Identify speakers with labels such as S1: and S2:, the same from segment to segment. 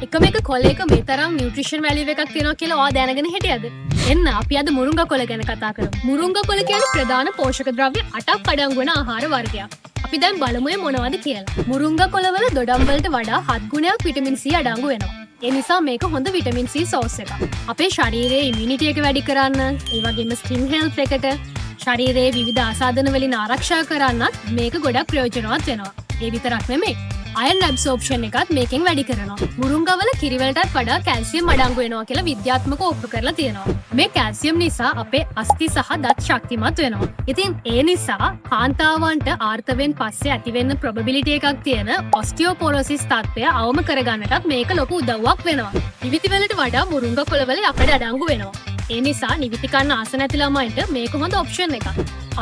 S1: එකම එක කොලයක මේ තරම් නියුට්‍රිෂන් වැලියු එකක් තියෙනවා කියලා ඔයා දැනගෙන හිටියද? එන්න අපි අද මුරුංගා කොළ ගැන කතා කරමු. මුරුංගා කොළ කියන්නේ ප්‍රධාන පෝෂක ද්‍රව්‍ය 8ක් අඩංගු වන ආහාර වර්ගයක්. අපි දැන් බලමු මොනවද කියලා. මුරුංගා කොළවල දොඩම් වලට වඩා 7 ගුණයක් විටමින් C අඩංගු වෙනවා. ඒ නිසා මේක හොඳ විටමින් C සෝස් එකක්. අපේ ශරීරයේ ඉමුනිටි එක වැඩි කරන්න, ඒ වගේම ස්කින් හෙල්ත් එකට, ශරීරයේ විවිධ ආසාදන වලින් ආරක්ෂා කරන්නත් මේක ගොඩක් ප්‍රයෝජනවත් වෙනවා. ඒ විතරක් නෙමෙයි. අයර්න් ඇබ්සෝප්ෂන් එකත් මේකෙන් වැඩි කරනවා. මුරුංගා වල කිරි වලටත් වඩා කැල්සියම් අඩංගු වෙනවා කියලා විද්‍යාත්මකව ඔප්පු කරලා තියෙනවා. මේ කැල්සියම් නිසා අපේ අස්ථි සහ දත් ශක්තිමත් වෙනවා. ඉතින් ඒ නිසා කාන්තාවන්ට ආර්තවෙන් පස්සේ ඇතිවෙන්න ප්‍රොබබිලිටි එකක් තියෙන ඔස්ටියෝපොරොසිස් තත්ත්වය අවම කරගන්නටත් මේක ලොකු උදව්වක් වෙනවා. නිවිති වලට වඩා මුරුංගා කොළ වල යකඩ අඩංගු වෙනවා. ඒ නිසා නිවිති කන්න ආස නැති ළමයින්ට මේක හොඳ ඔප්ෂන් එකක්.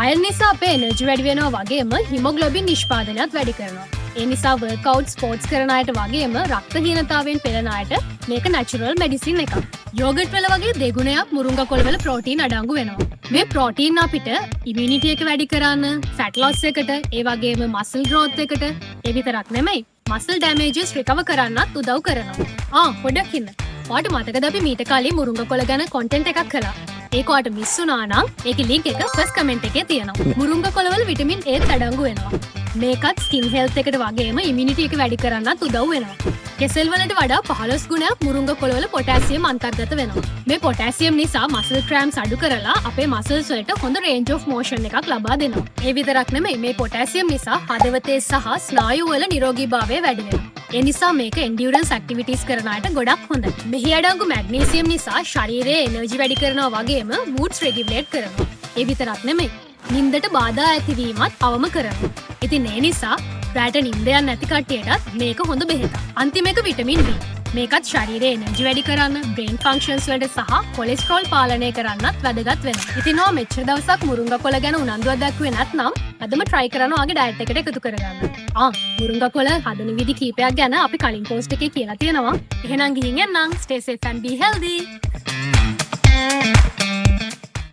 S1: අයර්න් නිසා අපේ එනර්ජි වැඩි වෙනවා වගේම හිමොග්ලොබින් නිෂ්පාදනයත් වැඩි කරනවා. ඒ නිසා වර්කවුට් ස්පෝර්ට්ස් කරන අයට වගේම රක්තහීනතාවයෙන් පෙළෙන අයට මේක නැචරල් මෙඩිසින් එකක්. යෝගට් වල වගේ දෙගුණයක් මුරුංගා කොළ වල ප්‍රෝටීන් අඩංගු වෙනවා. මේ ප්‍රෝටීන් අපිට ඉමුනිටි එක වැඩි කරන්න, ෆැට් ලොස් එකට, ඒ වගේම මසල් ග්‍රෝත් එකට, ඒ විතරක් නෙමෙයි මසල් ඩැමේජස් රිකවර් කරන්නත් උදව් කරනවා. පොඩ්ඩක් ඉන්න. ඔයාට මතකද අපි මීට කලින් මුරුංගා කොළ ගැන කොන්ටෙන්ට් එකක් කළා. ඒක ඔයාට මිස් වුණා නම් ඒකේ ලින්ක් එක ෆස්ට් කමෙන්ට් එකේ තියෙනවා. මුරුංගා කොළ වල විටමින් A අඩංගු වෙනවා. මේකත් ස්කින් හෙල්ත් එකට වගේම ඉමුනිටි එක වැඩි කරන්නත් උදව් වෙනවා. කෙසෙල් වලට වඩා 15 ගුණයක් මුරුංගා කොළ වල පොටෑසියම් අන්තර්ගත වෙනවා. මේ පොටෑසියම් නිසා මසල් ක්‍රෑම්ස් අඩු කරලා අපේ මසල්ස් වලට හොඳ රේන්ජ් ඔෆ් මෝෂන් එකක් ලබා දෙනවා. ඒ විතරක් නෙමෙයි මේ පොටෑසියම් නිසා හදවතේ සහ ස්නායු වල නිරෝගීභාවය වැඩි වෙනවා. ඒ නිසා මේක එන්ඩියුරන්ස් ඇක්ටිවිටීස් කරන අයට ගොඩක් හොඳයි. මෙහි අඩංගු මැග්නීසියම් නිසා ශරීරයේ එනර්ජි වැඩි කරනවා වගේම මූඩ්ස් රෙගියුලේට් කරනවා. ඒ විතරක් නෙමෙයි නින්දට බාධා ඇතිවීමත් අවම කරනවා. ඉතින් ඒ නිසා රැට නින්ද යන්නේ නැති කට්ටියටත් මේක හොඳ බෙහෙතක්. අන්තිම එක විටමින් B. මේකත් ශරීරයේ එනර්ජි වැඩි කරන්න, බ්‍රේන් ෆන්ක්ෂන්ස් වලට සහ කොලෙස්ටරෝල් පාලනය කරන්නත් වැදගත් වෙනවා. ඉතින් ඔයා මෙච්චර දවසක් මුරුංගා කොළ ගැන උනන්දුවක් දක්වුවේ නැත්නම් අදම try කරන්න ඔයාගේ ඩයට් එකට එකතු කරගන්න. මුරුංගා කොළ හදන විදි කීපයක් ගැන අපි කලින් post එකේ කියලා තියෙනවා. එහෙනම් ගිහින් එන්නම්. Stay safe and be healthy.